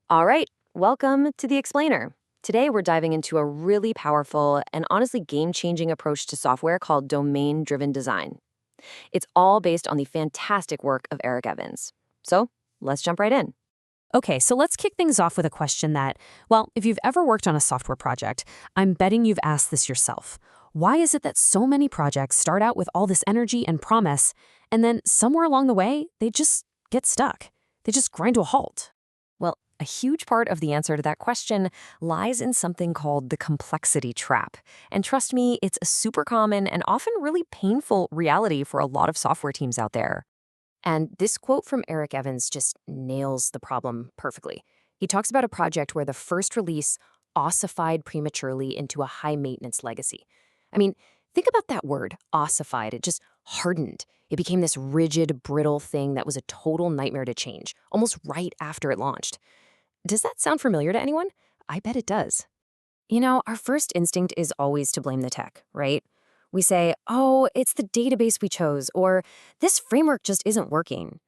All right, welcome to The Explainer. Today, we're diving into a really powerful and honestly game changing approach to software called domain driven design. It's all based on the fantastic work of Eric Evans. So, let's jump right in. Okay, so let's kick things off with a question that, well, if you've ever worked on a software project, I'm betting you've asked this yourself. Why is it that so many projects start out with all this energy and promise, and then somewhere along the way, they just get stuck? They just grind to a halt? Well, a huge part of the answer to that question lies in something called the complexity trap. And trust me, it's a super common and often really painful reality for a lot of software teams out there. And this quote from Eric Evans just nails the problem perfectly. He talks about a project where the first release ossified prematurely into a high maintenance legacy. I mean, think about that word, ossified. It just hardened. It became this rigid, brittle thing that was a total nightmare to change, almost right after it launched. Does that sound familiar to anyone? I bet it does. Our first instinct is always to blame the tech, right? We say, oh, it's the database we chose, or this framework just isn't working.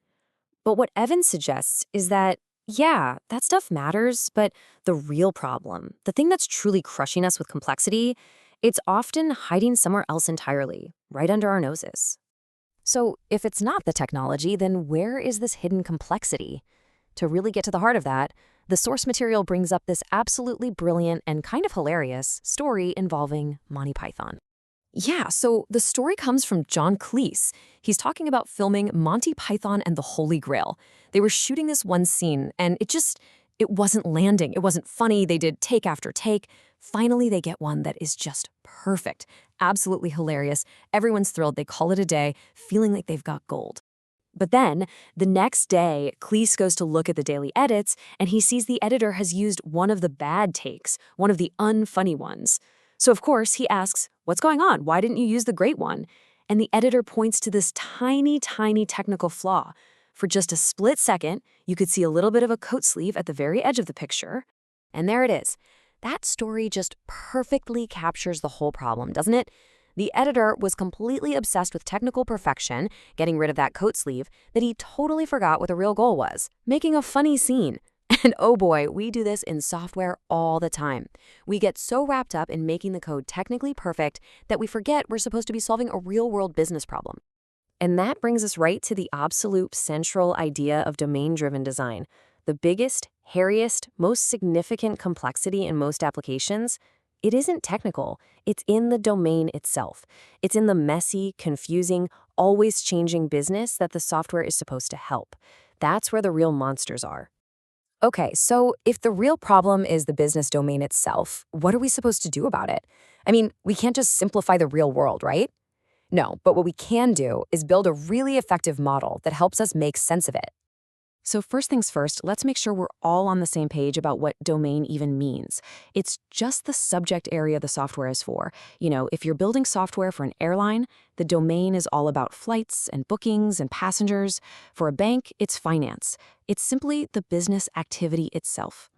But what Evans suggests is that, yeah, that stuff matters, but the real problem, the thing that's truly crushing us with complexity, it's often hiding somewhere else entirely, right under our noses. So if it's not the technology, then where is this hidden complexity? To really get to the heart of that, the source material brings up this absolutely brilliant and kind of hilarious story involving Monty Python. Yeah, so the story comes from John Cleese. He's talking about filming Monty Python and the Holy Grail. They were shooting this one scene, and it wasn't landing. It wasn't funny. They did take after take. Finally, they get one that is just perfect, absolutely hilarious. Everyone's thrilled. They call it a day, feeling like they've got gold. But then, the next day, Cleese goes to look at the daily edits, and he sees the editor has used one of the bad takes, one of the unfunny ones. So, of course, he asks, what's going on? Why didn't you use the great one? And the editor points to this tiny, tiny technical flaw. For just a split second, you could see a little bit of a coat sleeve at the very edge of the picture. And there it is. That story just perfectly captures the whole problem, doesn't it? The editor was completely obsessed with technical perfection, getting rid of that coat sleeve, that he totally forgot what the real goal was, making a funny scene. And oh boy, we do this in software all the time. We get so wrapped up in making the code technically perfect that we forget we're supposed to be solving a real-world business problem. And that brings us right to the absolute central idea of domain-driven design. The biggest, hairiest, most significant complexity in most applications, it isn't technical. It's in the domain itself. It's in the messy, confusing, always changing business that the software is supposed to help. That's where the real monsters are. Okay, so if the real problem is the business domain itself, what are we supposed to do about it? I mean, we can't just simplify the real world, right? No, but what we can do is build a really effective model that helps us make sense of it. So first things first, let's make sure we're all on the same page about what domain even means. It's just the subject area the software is for. If you're building software for an airline, the domain is all about flights and bookings and passengers. For a bank, it's finance. It's simply the business activity itself.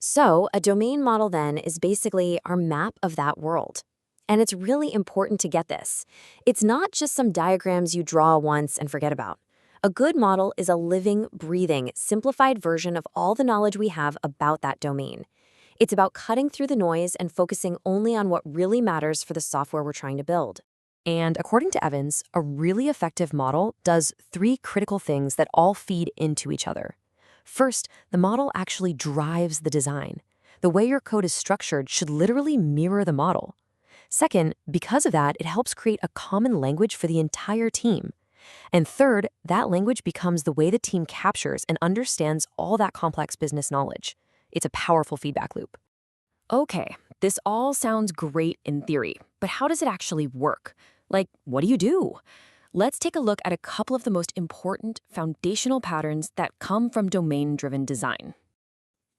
So a domain model then is basically our map of that world. And it's really important to get this. It's not just some diagrams you draw once and forget about. A good model is a living, breathing, simplified version of all the knowledge we have about that domain. It's about cutting through the noise and focusing only on what really matters for the software we're trying to build. And according to Evans, a really effective model does 3 critical things that all feed into each other. First, the model actually drives the design. The way your code is structured should literally mirror the model. Second, because of that, it helps create a common language for the entire team. And third, that language becomes the way the team captures and understands all that complex business knowledge. It's a powerful feedback loop. Okay, this all sounds great in theory, but how does it actually work? Like, what do you do? Let's take a look at a couple of the most important foundational patterns that come from domain-driven design.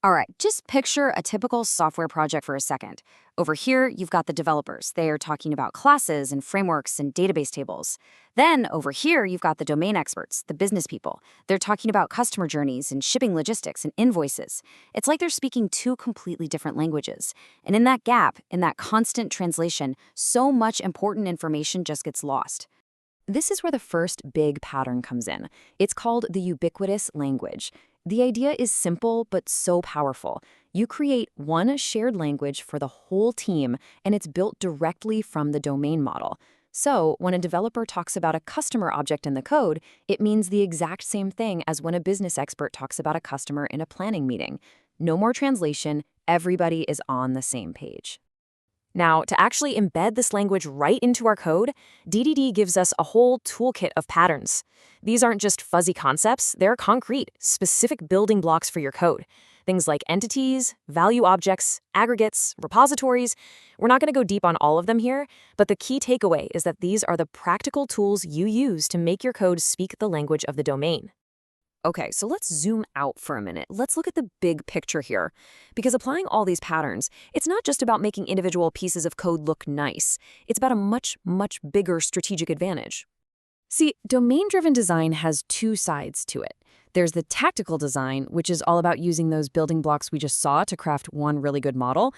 All right, just picture a typical software project for a second. Over here, you've got the developers. They are talking about classes and frameworks and database tables. Then over here, you've got the domain experts, the business people. They're talking about customer journeys and shipping logistics and invoices. It's like they're speaking 2 completely different languages. And in that gap, in that constant translation, so much important information just gets lost. This is where the first big pattern comes in. It's called the ubiquitous language. The idea is simple but so powerful. You create one shared language for the whole team, and it's built directly from the domain model. So, when a developer talks about a customer object in the code, it means the exact same thing as when a business expert talks about a customer in a planning meeting. No more translation, everybody is on the same page. Now, to actually embed this language right into our code, DDD gives us a whole toolkit of patterns. These aren't just fuzzy concepts, they're concrete, specific building blocks for your code. Things like entities, value objects, aggregates, repositories. We're not going to go deep on all of them here, but the key takeaway is that these are the practical tools you use to make your code speak the language of the domain. Okay, so let's zoom out for a minute. Let's look at the big picture here. Because applying all these patterns, it's not just about making individual pieces of code look nice. It's about a much, much bigger strategic advantage. See, domain-driven design has two sides to it. There's the tactical design, which is all about using those building blocks we just saw to craft one really good model.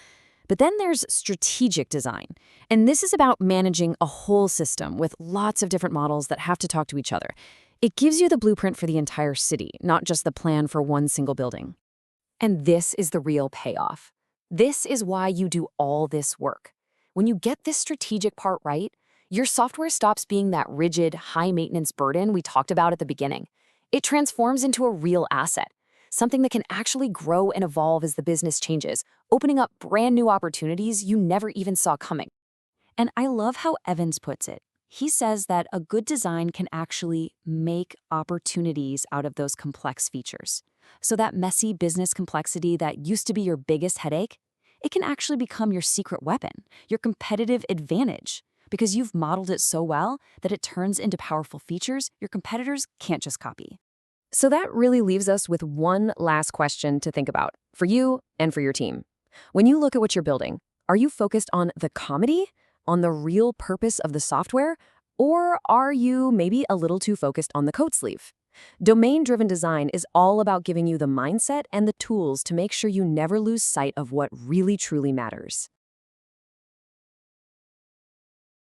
But then there's strategic design. And this is about managing a whole system with lots of different models that have to talk to each other. It gives you the blueprint for the entire city, not just the plan for one single building. And this is the real payoff. This is why you do all this work. When you get this strategic part right, your software stops being that rigid, high-maintenance burden we talked about at the beginning. It transforms into a real asset, something that can actually grow and evolve as the business changes, opening up brand new opportunities you never even saw coming. And I love how Evans puts it. He says that a good design can actually make opportunities out of those complex features. So that messy business complexity that used to be your biggest headache, it can actually become your secret weapon, your competitive advantage, because you've modeled it so well that it turns into powerful features your competitors can't just copy. So that really leaves us with one last question to think about, for you and for your team. When you look at what you're building, are you focused on the comedy, on the real purpose of the software, or are you maybe a little too focused on the code sleeve? Domain-driven design is all about giving you the mindset and the tools to make sure you never lose sight of what really truly matters.